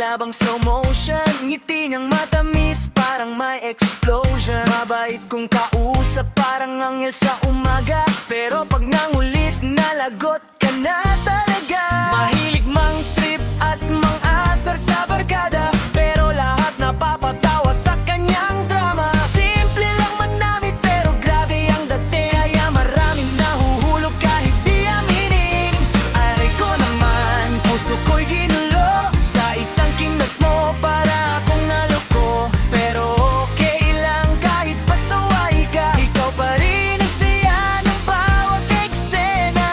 tila bang slow motion. Ngiti niyang matamis, parang may explosion. Mabait kong kausap, parang anghel sa umaga. Pero pag nangulit, nalagot ka na talaga. Mahilig mang trip at mang asar sa barkada, pero lahat napapatawa sa kanyang drama. Simple lang manamit pero grabe ang dating, kaya maraming nahuhulog kahit di aminin. Aray ko naman, puso ko'y ginulo sa isang kinat mo, para akong naloko. Pero okay lang kahit pasaway ka, ikaw pa rin ang saya ng bawat eksena.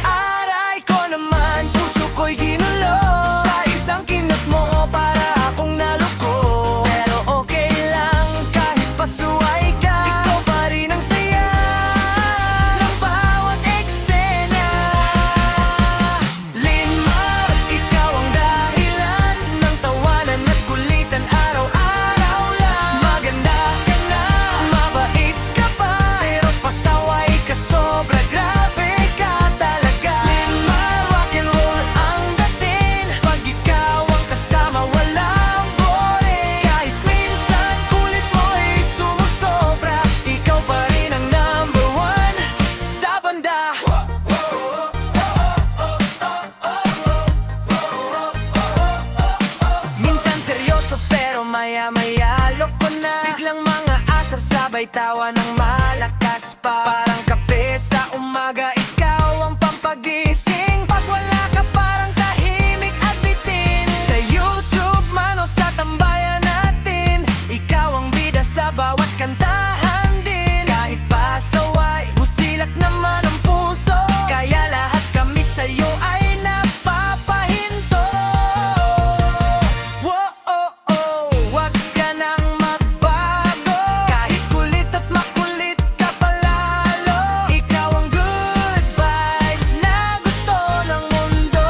Aray ko naman, puso ko'y ginulo sa isang kinat mo, para akong naloko. Pero okay lang kahit pasaway ka, ikaw pa rin ang saya ng bawat eksena. Linmar, ikaw ang dahilan ng tawanan at kulitan araw-araw lang. Maganda ka na, mabait ka pa, pero pasaway ka sobra, grabe ka talaga. Linmar, rock and roll ang dating, pag ikaw ang kasama walang boring. Kahit minsan kulit mo ay sumusobra, ikaw pa rin ang number one sa banda. Minsan seryoso pero maya-maya loko na. Biglang mga asar sabay tawa ng malakas pa. Parang kape sa umaga, ikaw ang pampagising. Pag wala ka parang tahimik at bitin. Sa YouTube man o sa tambayan natin, ikaw ang bida sa bawat kantahan din. Kahit pasaway, busilak naman ang puso, kaya lahat kami sa'yo ay napapahinto. Wag ka nang magbago, kahit kulit at makulit ka palalo. Ikaw ang good vibes na gusto ng mundo.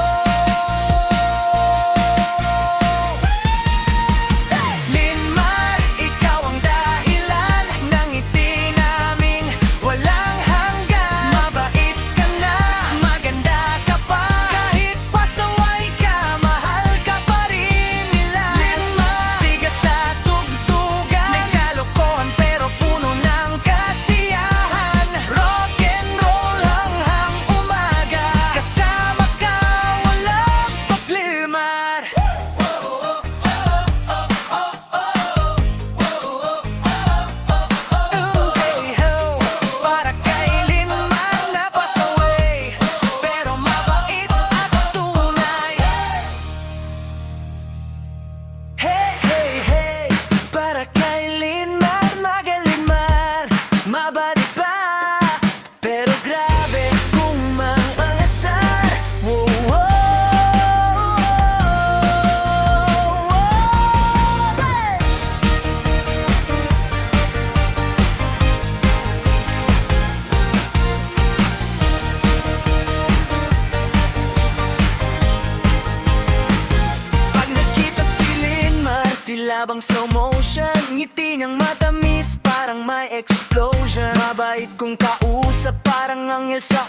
Linmar, ikaw ang dahilan ng ngiti namin walang hanggan. Mabait ka na, maganda ka pa, kahit pasaway ka, mahal ka pa rin nila. Linmar, siga sa tugtugan, may kalokohan pero puno ng kasiyahan. Rock and roll hanggang umaga, kasama ka walang paglimar. Para kay Linmar na pasaway, pero mabait at tunay. Hey, hey, hey, para kay Linmar, magalinmar, mabait pa, pero grabe kung mang-angasar. Wow, wow, hey! Pag nakita si Linmar, tila bang slow motion. Ngiti niyang matamis, parang may explosion. Mabait kong kausap, parang anghel sa